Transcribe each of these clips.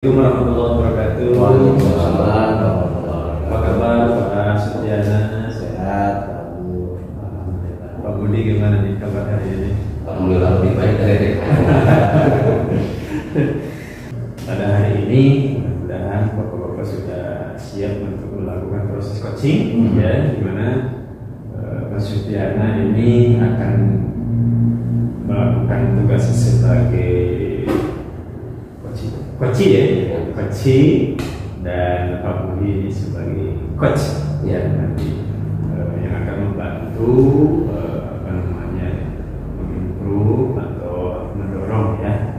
Assalamualaikum warahmatullahi wabarakatuh. Waalaikumsalam warahmatullahi wabarakatuh. Apa kabar Pak Sutyana? Sehat, Pak Budi gimana nih kabar hari ini? alhamdulillah lebih baik dari Pada hari ini mudah-mudahan Bapak-Bapak sudah siap untuk melakukan proses coaching, ya, di mana Pak Sutyana ini akan melakukan tugas sebagai coach ya, dan Pak Budi ini sebagai coach ya, nanti yang akan membantu mengimprove atau mendorong ya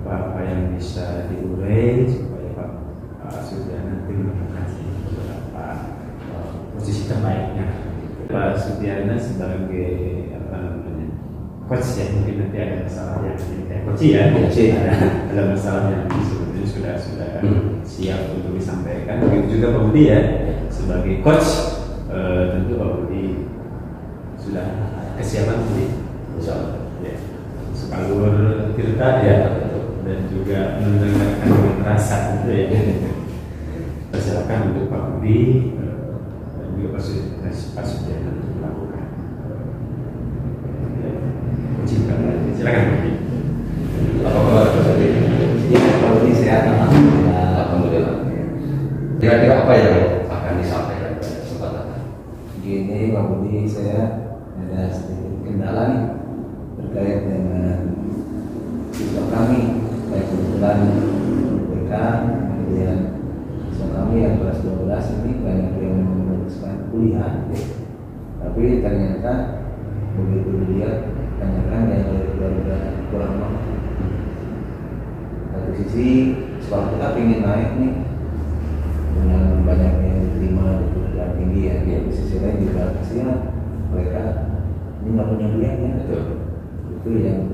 apa yang bisa diurai supaya Pak Sutyana nanti menemukan beberapa posisi terbaiknya. Pak Sutyana sebagai apa namanya coach ya, mungkin nanti ada masalah yang coach ya, ada masalah yang sebetulnya sudah siap untuk disampaikan. Begitu juga Pak Budi ya, sebagai coach tentu Pak Budi sudah kesiapan Budi, ya, sekalur tirta ya, dan juga mendengarkan dengan rasa gitu ya. Silakan untuk Pak Budi dan juga Pak Sutyana untuk melakukan. Silakan Budi. apa kabar Pak Sadi? Ya, kalau ini sehat, alhamdulillah. Alhamdulillah. Kira-kira apa yang akan disampaikan pada kesempatan Gini, Pak Budi, saya ada sedikit kendala nih terkait dengan siswa kami. Saya kebetulan UPK, kemudian siswa kami yang kelas 12 ini banyak yang memutuskan kuliah, tapi ternyata begitu dilihat kebanyakan yang dari keluarga kurang mampu. Satu sisi sekolah kita ingin naik nih dengan banyaknya yang diterima di perguruan tinggi ya. Di sisi lain juga kasihan mereka ini nggak punya biaya. Itu yang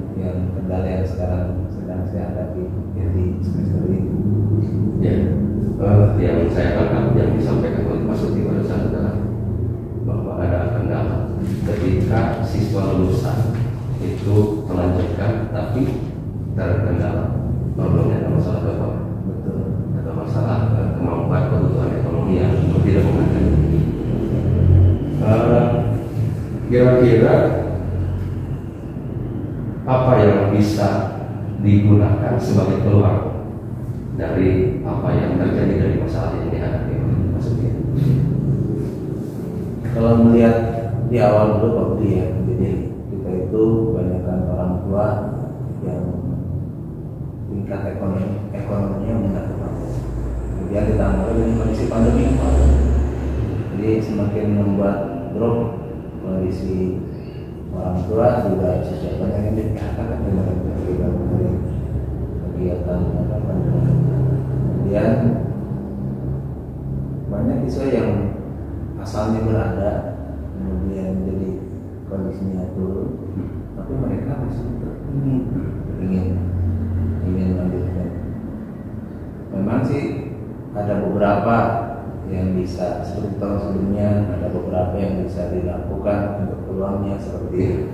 kendala yang sekarang sedang saya hadapi di semester ini. Ya, yang saya tangkap yang disampaikan oleh Pak Suti barusan adalah bahwa ada kendala ketika siswa lulusan itu melanjutkan tapi terkendala problemnya ada masalah apa? Betul. Atau masalah kemampuan kebutuhan ekonomi yang tidak memungkinkan. Kira-kira apa yang bisa digunakan sebagai peluang dari apa yang terjadi dari masalah yang dihadapi maksudnya? Kalau melihat di awal dulu Pak Budi ya, jadi kita itu kebanyakan orang tua yang tingkat ekonominya menengah ke bawah. Kemudian ditambah dengan kondisi pandemi Pak. Jadi semakin membuat drop kondisi orang tua juga sudah banyak yang di-PHK kan dengan kegiatan apa pandemi. Kemudian banyak siswa yang asalnya berada kemudian jadi kondisinya turun, tapi mereka masih ingin lanjutkan. Memang sih ada beberapa yang bisa seperti tahun sebelumnya, ada beberapa yang bisa dilakukan untuk peluangnya seperti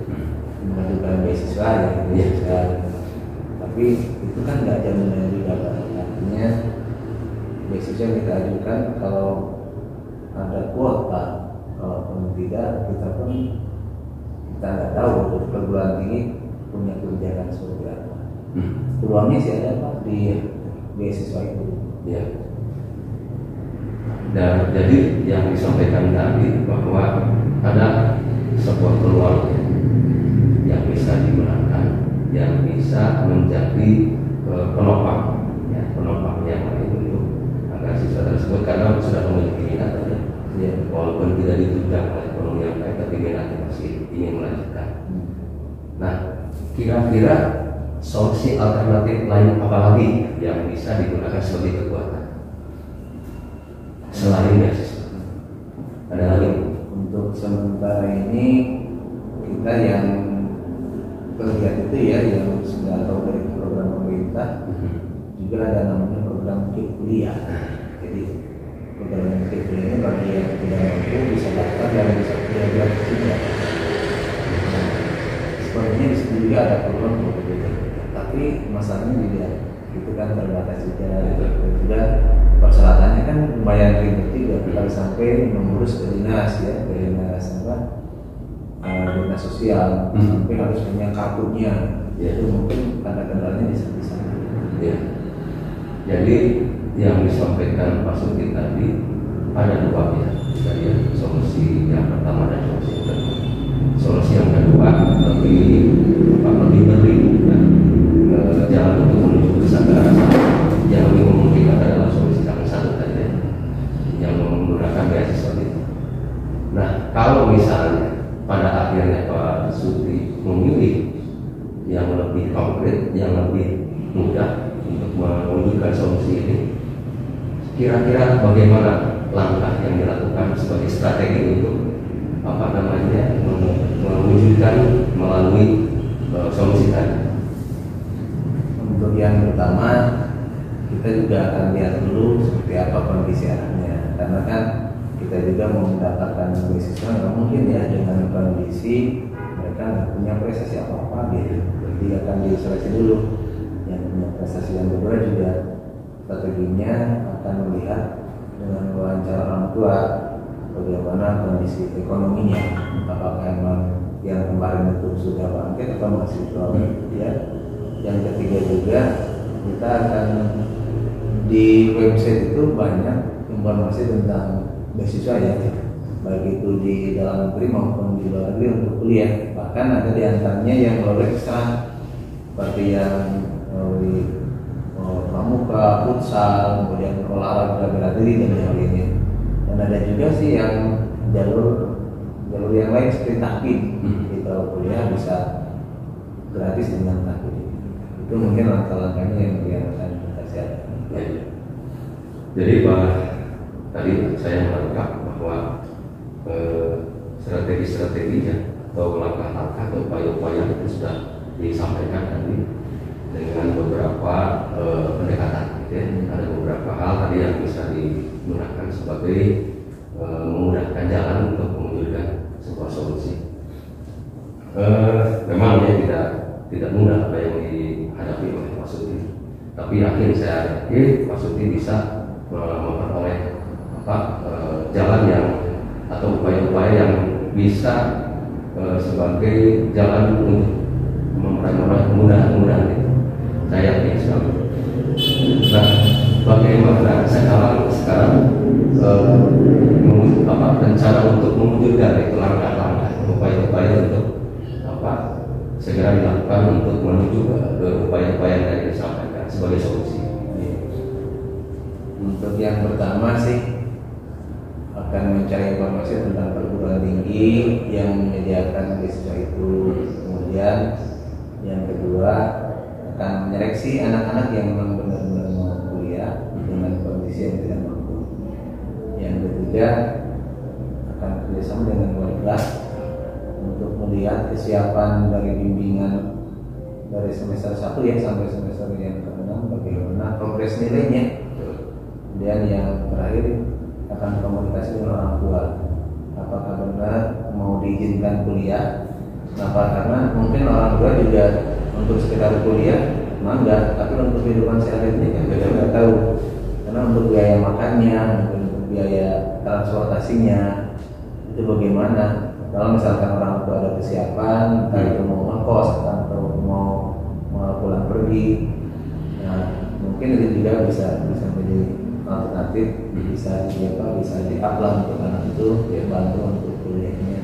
mengajukan beasiswa ya, tapi itu kan nggak jaminan juga Pak. Artinya beasiswa yang kita ajukan kalau ada kuota, kalaupun tidak kita nggak tahu untuk perguruan tinggi punya kebijakan seperti apa. Peluangnya sih ada Pak di beasiswa itu. Ya. Dan jadi yang disampaikan tadi bahwa ada sebuah peluang yang bisa digunakan, yang bisa menjadi penopang, ya, penopang yang lain untuk agar siswa tersebut karena sudah memiliki minat, ya, walaupun tidak ditunjang oleh ekonomi yang baik, tapi minatnya masih ingin melanjutkan. Nah, kira-kira solusi alternatif lain apa lagi yang bisa digunakan sebagai kekuatan selain beasiswa? Ada lagi? Untuk sementara ini kita yang terlihat itu ya yang sudah tahu dari program pemerintah juga ada namanya program kuliah. Jadi program kuliah ini bagi yang tidak mampu bisa daftar dan bisa kuliah gratis juga. Sebenarnya di sini juga ada program berbeda, tapi masalahnya tidak itu kan terbatas juga. Dan juga persyaratannya kan lumayan ribet juga, kalau sampai mengurus ke dinas ya, ke dinas dinas sosial, sampai harus punya kartunya. Itu mungkin kendalanya di sana. Ya. Jadi yang disampaikan Pak Suti tadi ada dua ya, dari solusi yang pertama dan solusi yang kedua. Solusi yang kedua lebih beri ya, jalan untuk menuju ke negara yang lebih memungkinkan adalah solusi yang satu tadi ya, yang menggunakan beasiswa itu. Nah, kalau misalnya pada akhirnya Pak Suti memilih yang lebih konkret, yang lebih mudah untuk mewujudkan solusi ini, kira-kira bagaimana langkah yang dilakukan sebagai strategi untuk mewujudkan melalui solusi tadi? Untuk yang pertama, kita juga akan lihat dulu seperti apa kondisi anaknya, karena kan kita juga mau mendapatkan beasiswa nggak mungkin ya dengan kondisi mereka nggak punya prestasi apa-apa gitu. Jadi akan diseleksi dulu yang punya prestasi. Yang kedua juga strateginya akan melihat dengan wawancara orang tua bagaimana kondisi ekonominya, apakah emang yang kemarin itu sudah bangkit atau masih belum ya. Yang ketiga juga kita akan di website itu banyak informasi tentang beasiswa ya, baik itu di dalam negeri maupun di luar negeri untuk kuliah. Bahkan ada di antaranya yang lolos ekstra seperti yang pramuka, futsal, kemudian olahraga bela diri dan sebagainya. Dan ada juga sih yang jalur yang lain seperti tahfidz. Kalau kuliah bisa gratis dengan tahfidz. Itu mungkin langkah-langkahnya yang akan kita siapkan. Jadi Pak, tadi saya menangkap bahwa strategi-strateginya atau langkah-langkah atau upaya-upaya itu sudah disampaikan tadi dengan beberapa pendekatan. Ya. Ada beberapa hal tadi yang bisa digunakan sebagai memudahkan jalan untuk mewujudkan sebuah solusi. Memang tidak mudah apa yang dihadapi oleh Pak Suti, tapi saya yakin Pak Suti bisa memperoleh jalan yang atau upaya-upaya yang bisa sebagai jalan untuk kemudahan itu. Saya yakin sekali. Nah, bagaimana sekarang rencana untuk mewujudkan itu langkah-langkah upaya-upaya untuk segera dilakukan untuk menuju ke upaya-upaya yang tadi disampaikan sebagai solusi. Untuk yang pertama sih akan mencari informasi tentang perguruan tinggi yang menyediakan beasiswa itu. Kemudian yang kedua akan menyeleksi anak-anak yang memang benar-benar mau kuliah dengan kondisi yang tidak mampu. Yang ketiga akan kerjasama dengan warga untuk melihat kesiapan dari bimbingan dari semester 1 ya sampai semester yang ke-6, bagaimana progres nilainya. Kemudian yang terakhir akan komunikasi dengan orang tua, apakah benar mau diizinkan kuliah. Kenapa? Karena mungkin orang tua juga untuk sekedar kuliah enggak, tapi untuk kehidupan sehari-hari kan kita nggak tahu. Karena untuk biaya makannya, untuk biaya transportasinya itu bagaimana. Kalau misalkan orang tua ada kesiapan, entah itu mau ngekos atau mau pulang pergi, nah mungkin itu juga bisa menjadi alternatif, bisa di-upload untuk anak itu, dia bantu untuk kuliahnya.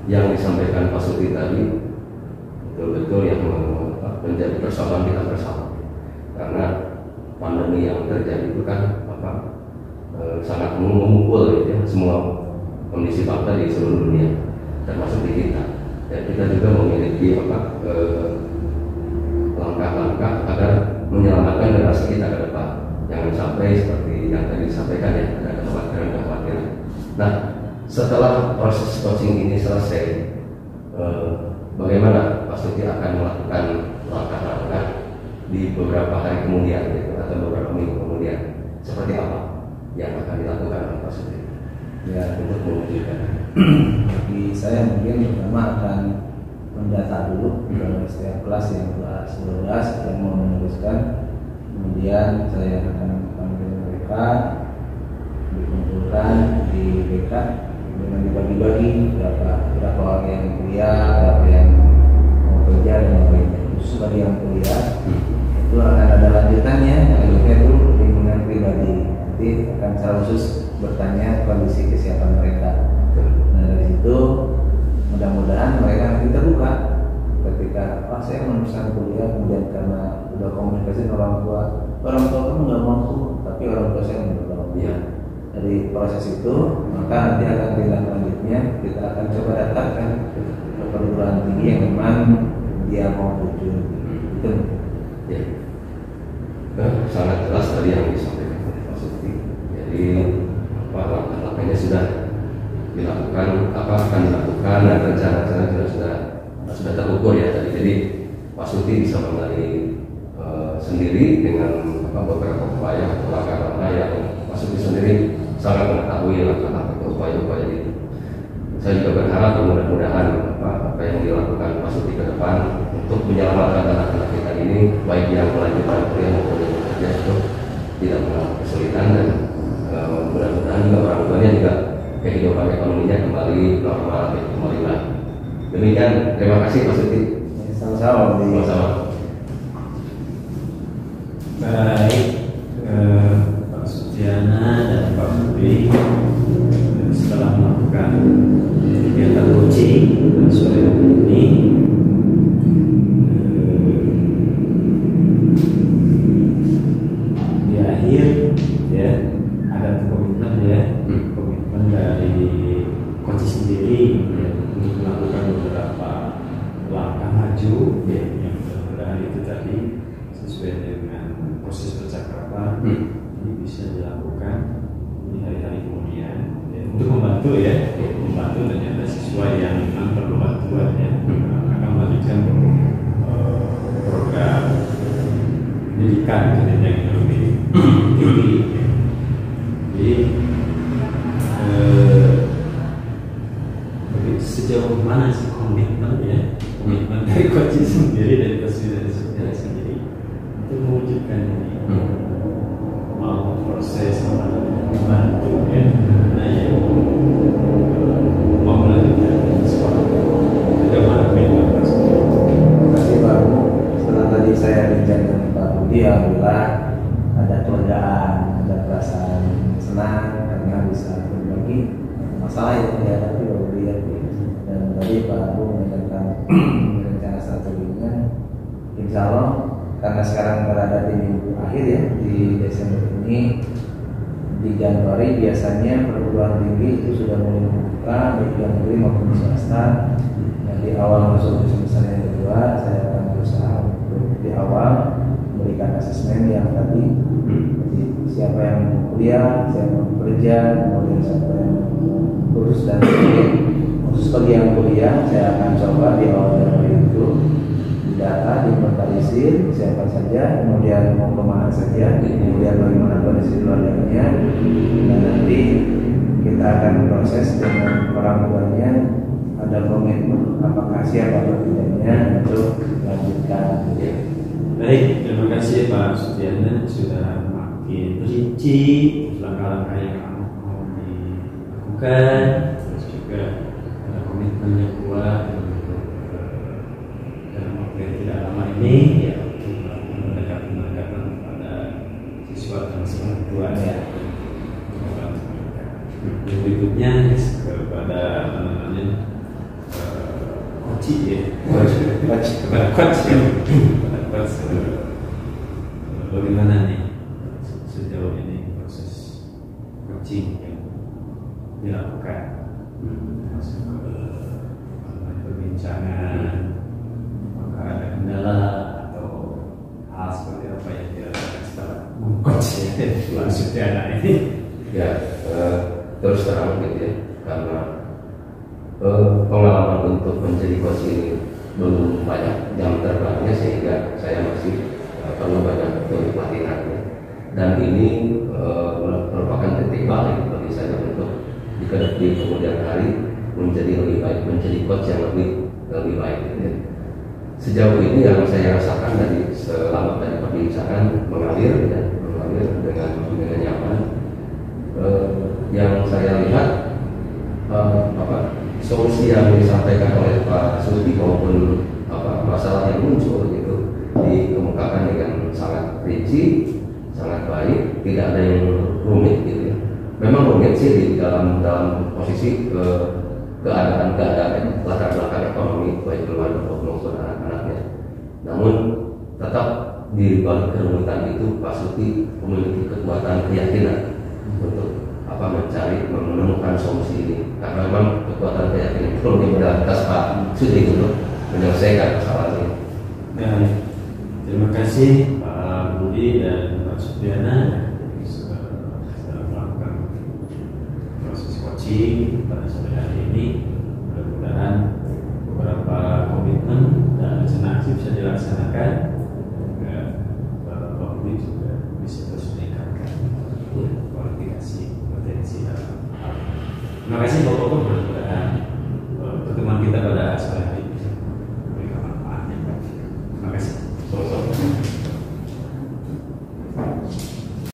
Yang disampaikan Pak Suti tadi betul-betul yang menjadi persoalan kita bersama, karena pandemi yang terjadi itu kan sangat memukul ya, semua kondisi bangsa di seluruh dunia termasuk di kita. Dan kita juga memiliki langkah-langkah agar menyelamatkan generasi kita ke depan. Jangan sampai seperti yang tadi disampaikan ya, ada kekhawatiran. Nah, setelah proses coaching ini selesai, bagaimana Pak Suti akan melakukan langkah-langkah di beberapa hari kemudian gitu, atau beberapa minggu kemudian? Seperti apa yang akan dilakukan oleh Pak Suti ya untuk mewujudkan? Bagi saya mungkin pertama akan mendata dulu ke setiap kelas yang kelas 12 yang mau meneruskan. Kemudian saya akan panggil mereka, dikumpulkan di BK, kemudian dibagi-bagi berapa orang yang kuliah, berapa yang mau kerja dan lain-lain. Khusus bagi yang kuliah itu akan ada lanjutannya, lanjutnya itu bimbingan pribadi. Nanti akan secara khusus bertanya kondisi kesiapan mereka. Nah dari situ mudah-mudahan mereka nanti terbuka ketika saya meneruskan kuliah, kemudian karena udah komunikasi dengan orang tua kamu nggak mampu, tapi orang tua saya mendorong. Ya. Dari proses itu maka nanti akan tindak lanjutnya kita akan coba daftarkan ke perguruan tinggi yang memang dia mau tuju. Itu. Ya. Sangat jelas tadi yang disampaikan oleh Pak Sukti. Jadi langkah-langkahnya sudah dilakukan, apa akan dilakukan, dan rencana-rencana sudah terukur ya tadi. Jadi Pak Sukti bisa mengenali sendiri dengan beberapa upaya atau langkah-langkah yang Pak Sukti sendiri sangat mengetahui langkah-langkah atau upaya-upaya itu. Saya juga berharap mudah-mudahan apa yang dilakukan Pak Sukti ke depan untuk menyelamatkan anak-anak kita ini, baik yang melanjutkan kuliah maupun yang bekerja, itu tidak mengalami kesulitan, dan mudah-mudahan juga orang tuanya juga kehidupan ekonominya kembali normal, kembali baik. Demikian, terima kasih Pak Sukti. Sama-sama. Sama-sama. Baik, Pak Sudiana dan Pak Budi setelah melakukan kegiatan coaching sore ini, di akhir ya ada komitmen ya, komitmen dari coach sendiri ya, untuk melakukan beberapa langkah maju ya, yang mudah-mudahan itu tadi sesuai dengan proses percakapan ini bisa dilakukan di hari-hari kemudian ya, untuk membantu ya, membantu ternyata siswa yang memang perlu bantuan ya, akan melanjutkan program pendidikan yang lebih tinggi ya. Jadi sejauh mana sih komitmen ya, komitmen dari coach sendiri, dari saudara sendiri untuk mewujudkan ini, mau proses membantu ya, mau melanjutkan sekolah. Sejauh mana komitmen tersebut? Terima kasih Pak. Setelah tadi saya bincang dengan Pak Budi, alhamdulillah ada kelegaan, ada perasaan senang karena bisa berbagi masalah yang dihadapi Pak Budi ya. Dan tadi Pak Abu menyatakan rencana strateginya, insya Allah karena sekarang berada di minggu akhir ya, di Desember ini, di Januari biasanya perguruan tinggi itu sudah mulai membuka baik yang negeri maupun swasta. Di awal masuk semester yang kedua, saya akan berusaha untuk di awal memberikan asesmen yang tadi, jadi siapa yang mau kuliah, siapa yang mau kerja, kemudian siapa yang kursus dan sebagainya. Khusus bagi yang kuliah, saya akan coba di awal Januari itu data, diinventarisir siapa saja, kemudian mau kemana saja, kemudian bagaimana kondisi keluarganya, dan nanti kita akan proses dengan orang tuanya, ada komitmen apakah siap atau tidaknya untuk lanjutkan. Baik, terima kasih Pak Sudiana sudah makin rinci langkah-langkah yang mau dilakukan, terus juga ada komitmen yang kuat untuk dalam waktu yang tidak lama ini ya, untuk mendekatkan kepada siswa dan orang tua ya. Berikutnya kepada apa namanya coach ya, kepada coach ya, bagaimana nih sejauh ini proses coaching yang dilakukan, masuk ke perbincangan, apakah ada kendala atau hal seperti apa yang dirasakan setelah coach ya, maksudnya anak ini ya. Terus terang gitu ya, karena pengalaman untuk menjadi coach ini belum banyak jam terbangnya, sehingga saya masih perlu banyak pelatihannya, dan ini merupakan titik balik bagi saya untuk di kemudian hari menjadi lebih baik, menjadi coach yang lebih lebih baik gitu ya. Sejauh ini yang saya rasakan dari selama tadi perbincangan mengalir ya, mengalir dengan nyaman. Yang saya lihat solusi yang disampaikan oleh Pak Suti maupun masalah yang muncul itu dikemukakan dengan sangat rinci, sangat baik, tidak ada yang rumit gitu ya. Memang rumit sih di dalam posisi keadaan latar belakang ekonomi baik keluarga maupun anak-anaknya. Namun tetap di balik kerumitan itu Pak Suti memiliki kekuatan keyakinan untuk menemukan solusi ini, karena memang kekuatan keyakinan itu lebih atas Pak Suti untuk menyelesaikan masalah ini. Ya, terima kasih Pak Budi dan Pak Supriana yang sudah melakukan proses coaching pada sore hari ini. Mudah-mudahan beberapa komitmen dan rencana aksi bisa dilaksanakan agar Pak Budi juga bisa terus meningkatkan kualifikasi potensi dalam hal. Terima kasih Bapak-Bapak.